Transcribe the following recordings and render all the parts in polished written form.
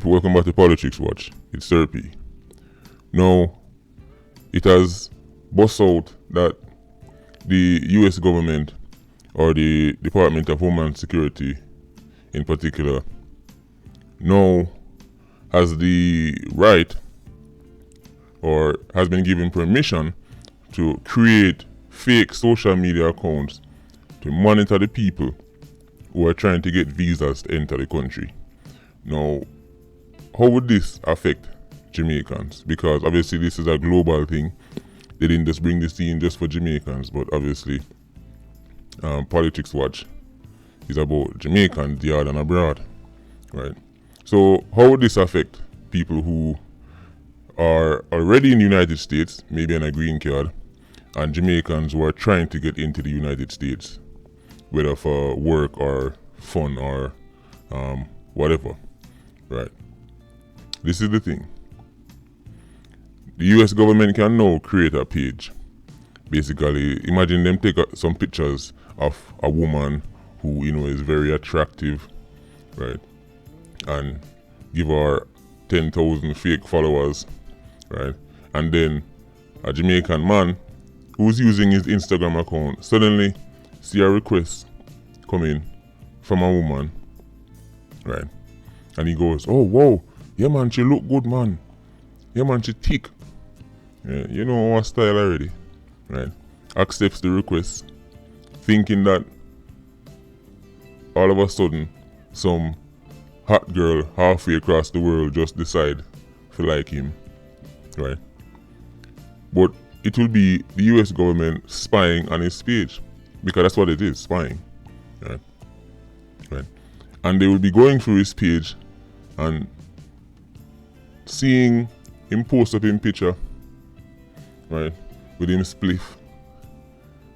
people, welcome back to Politics Watch. It's Therapy. Now, it has bust out that the US government, or the Department of Homeland Security in particular, now has the right, or has been given permission, to create fake social media accounts to monitor the people who are trying to get visas to enter the country. Now, how would this affect Jamaicans? Because obviously this is a global thing. They didn't just bring this in just for Jamaicans, but obviously Politics Watch is about Jamaicans, yard and abroad, right? So how would this affect people who are already in the United States, maybe on a green card, and Jamaicans who are trying to get into the United States, whether for work or fun or whatever, right? This is the thing. The US government can now create a page. Basically, imagine them take some pictures of a woman who is very attractive, right? And give her 10,000 fake followers, right? And then a Jamaican man who's using his Instagram account suddenly see a request come in from a woman, right? And he goes, "Oh wow, yeah man, she look good man. Yeah man, she thick." Yeah, you know our style already, right? Accepts the request, thinking that all of a sudden some hot girl halfway across the world just decide to like him, right? But it will be the US government spying on his page, because that's what it is, spying, right? And they will be going through his page and seeing him post up in picture, right, with him spliff,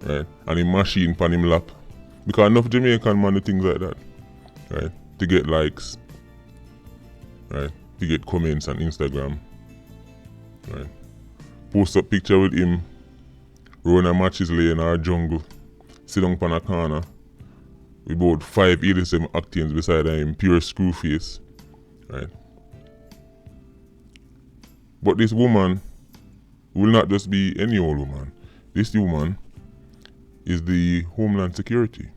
right, and him machine pan him lap, because enough Jamaican man do things like that, right, to get likes, right, to get comments on Instagram, right, post up picture with him run a matches lane or a jungle, sit down pan a corner with about 587 Octanes beside him, pure screw face, right. But this woman will not just be any old woman. This woman is the Homeland Security.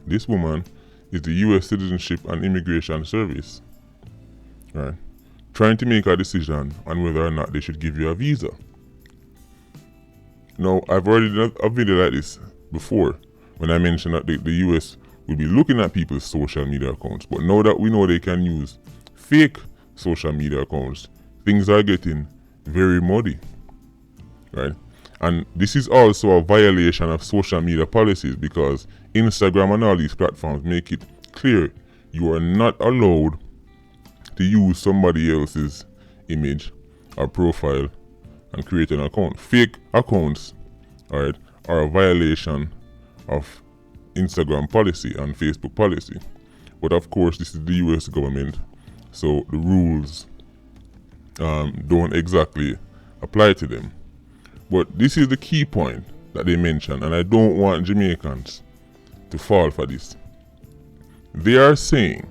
This woman is the US Citizenship and Immigration Service, right? Trying to make a decision on whether or not they should give you a visa. Now, I've already done a video like this before when I mentioned that the US will be looking at people's social media accounts. But now that we know they can use fake social media accounts, things are getting very muddy, right? And this is also a violation of social media policies, because Instagram and all these platforms make it clear you are not allowed to use somebody else's image or profile and create an account. Fake accounts, alright, are a violation of Instagram policy and Facebook policy. But of course, this is the US government, so the rules don't exactly apply to them. But this is the key point that they mention, and I don't want Jamaicans to fall for this. They are saying,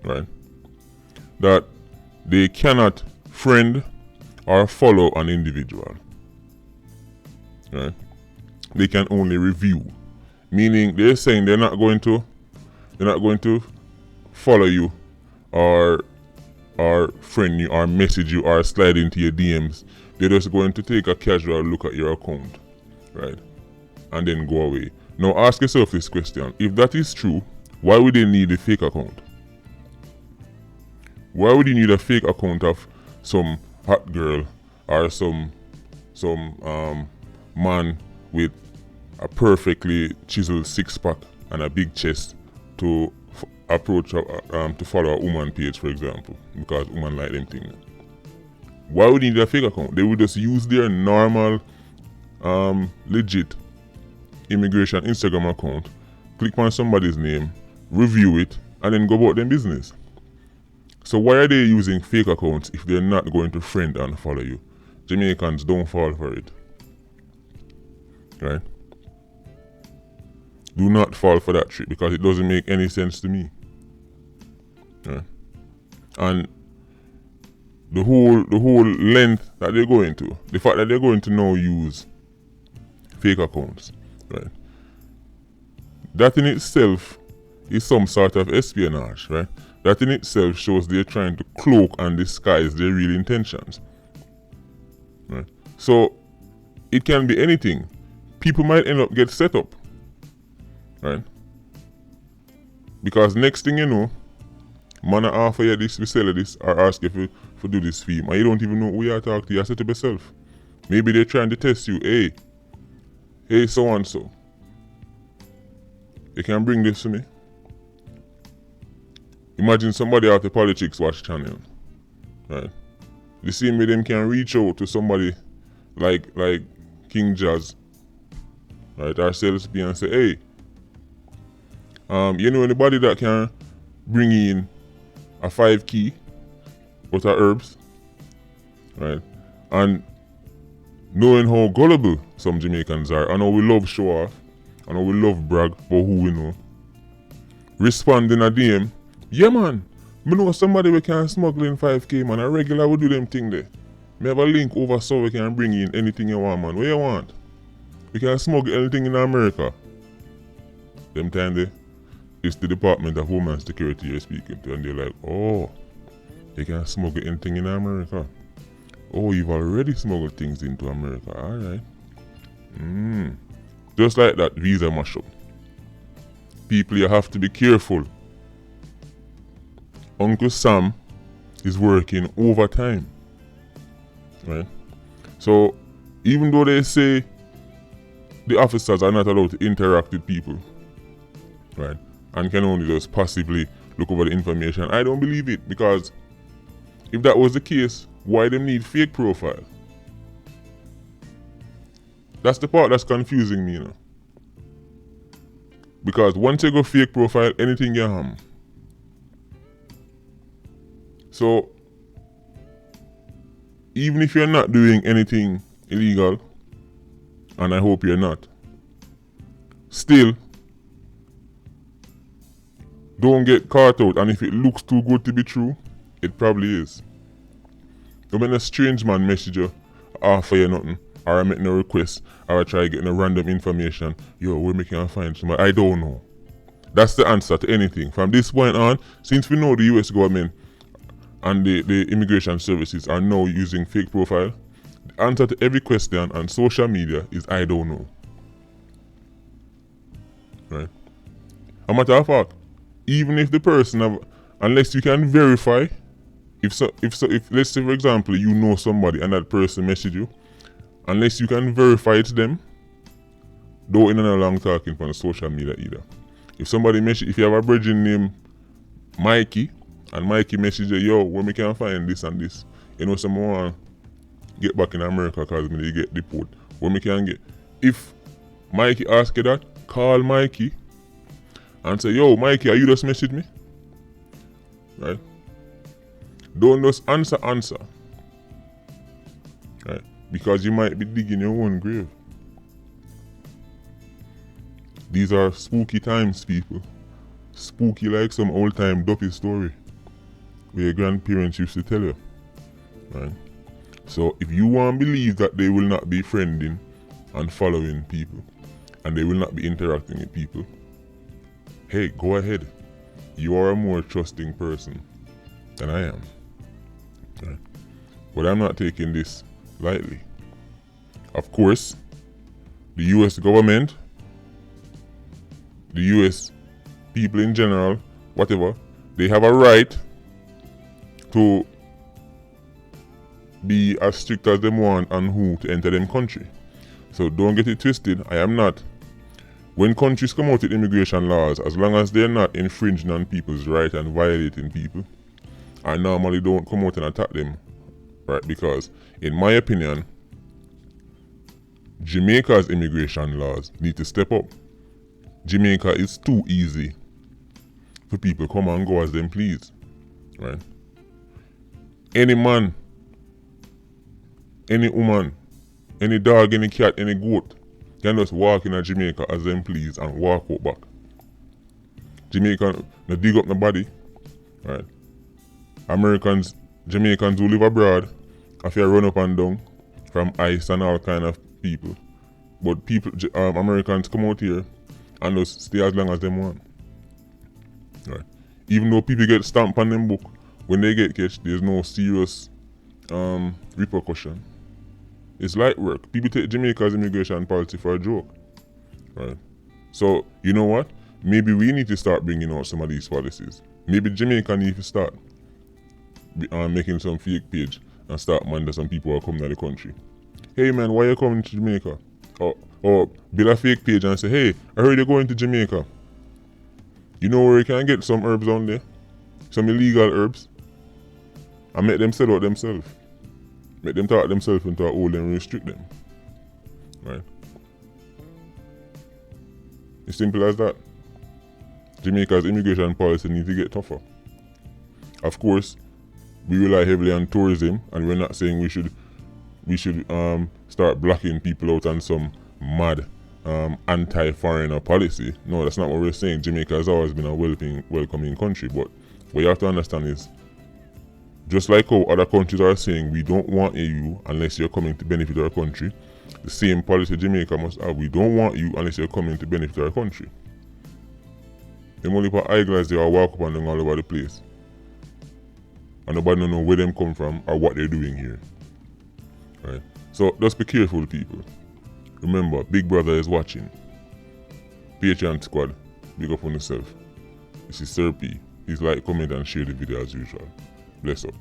right, that they cannot friend or follow an individual, right? They can only review, meaning they're saying they're not going to follow you or friend you or message you or slide into your DMs. They're just going to take a casual look at your account, right, and then go away. Now ask yourself this question: if that is true, why would they need a fake account? Why would you need a fake account of some hot girl or some man with a perfectly chiseled six-pack and a big chest to approach to follow a woman page, for example, because woman like them things? Why would you need a fake account? They would just use their normal legit immigration Instagram account, click on somebody's name, review it, and then go about their business. So why are they using fake accounts if they're not going to friend and follow you? Jamaicans, don't fall for it, right? Do not fall for that trick, because it doesn't make any sense to me, right? And the whole length that they're going to, the fact that they're going to now use fake accounts, right? That in itself is some sort of espionage, right? That in itself shows they're trying to cloak and disguise their real intentions, right? So it can be anything. People might end up get set up, right? Because next thing you know, man offer you this, we sell you this, or ask you for do this fee, and you don't even know who you are talking to. You set up yourself. Maybe they're trying to test you. Hey, so and so. You can bring this to me. Imagine somebody out the Politics Watch channel, right? The same way them can reach out to somebody like King Jazz, right? Or Cellsby and say, hey, you know anybody that can bring in a 5 key out of herbs, right? And knowing how gullible some Jamaicans are, and how we love show off, and how we love brag about who we know, responding a DM, yeah man, me know somebody we can smuggle in 5k man, a regular we do them thing there. Me have a link over so we can bring in anything you want man, what you want? We can smuggle anything in America. Them time there, it's the Department of Homeland Security you're speaking to, and they're like, oh, you can smuggle anything in America. Oh, you've already smuggled things into America, alright. Just like that visa mashup. People, you have to be careful. Uncle Sam is working overtime, right? So, even though they say the officers are not allowed to interact with people, right, and can only just passively look over the information, I don't believe it, because if that was the case, why them need fake profile? That's the part that's confusing me, you know. Because once you go fake profile, anything you harm. So, even if you're not doing anything illegal, and I hope you're not, still, don't get caught out, and if it looks too good to be true, it probably is. So when a strange man message you, offer you nothing, or I make no request, or I try getting a random information, yo, where me can find somebody, I don't know. That's the answer to anything. From this point on, since we know the US government and the immigration services are now using fake profile, the answer to every question on social media is I don't know. Right? A matter of fact, even if the person have, unless you can verify, if let's say for example you know somebody and that person message you, unless you can verify it's them, don't in a long talking on social media either. If somebody message, if you have a brethren named Mikey, and Mikey message you, yo, where me can find this and this, you know, someone get back in America because me they get deported, where me can get. If Mikey ask you that, call Mikey and say, yo, Mikey, are you just message me? Right? Don't just answer. Right? Because you might be digging your own grave. These are spooky times, people. Spooky like some old time dopey story where your grandparents used to tell you. Right? So if you want to believe that they will not be friending and following people, and they will not be interacting with people, hey, go ahead. You are a more trusting person than I am. Right? But I'm not taking this lightly. Of course, the US government, the US people in general, whatever, they have a right to be as strict as them want on who to enter them country. So don't get it twisted, I am not. When countries come out with immigration laws, as long as they're not infringing on people's rights and violating people, I normally don't come out and attack them, right? Because in my opinion, Jamaica's immigration laws need to step up. Jamaica is too easy for people come and go as them please, right? Any man, any woman, any dog, any cat, any goat can just walk in Jamaica as them please and walk out back. Jamaica, no dig up the body, right? Jamaicans who live abroad, have to run up and down from ICE and all kind of people. But Americans come out here and just stay as long as they want. Right. Even though people get stamped on them book, when they get catch, there's no serious repercussion. It's light work. People take Jamaica's immigration policy for a joke. Right. So, you know what? Maybe we need to start bringing out some of these policies. Maybe Jamaica need to start making some fake page and start mandate some people who are coming to the country. Hey man, why you coming to Jamaica? Or build a fake page and say, hey, I heard you're going to Jamaica. You know where you can get some herbs on there? Some illegal herbs. And make them sell out themselves. Make them talk themselves into a hole and restrict them. Right? It's simple as that. Jamaica's immigration policy needs to get tougher. Of course, we rely heavily on tourism, and we're not saying we should start blocking people out on some mad anti-foreigner policy. No, that's not what we're saying. Jamaica has always been a welcoming country, but what you have to understand is, just like how other countries are saying we don't want you unless you're coming to benefit our country, the same policy Jamaica must have. We don't want you unless you're coming to benefit our country. Them only put eyeglasses they all walk up and down all over the place. And nobody don't know where them come from or what they're doing here. Right? So just be careful, people. Remember, Big Brother is watching. Patreon squad, big up on yourself. This is Sir P. Please like, comment and share the video as usual. Bless up.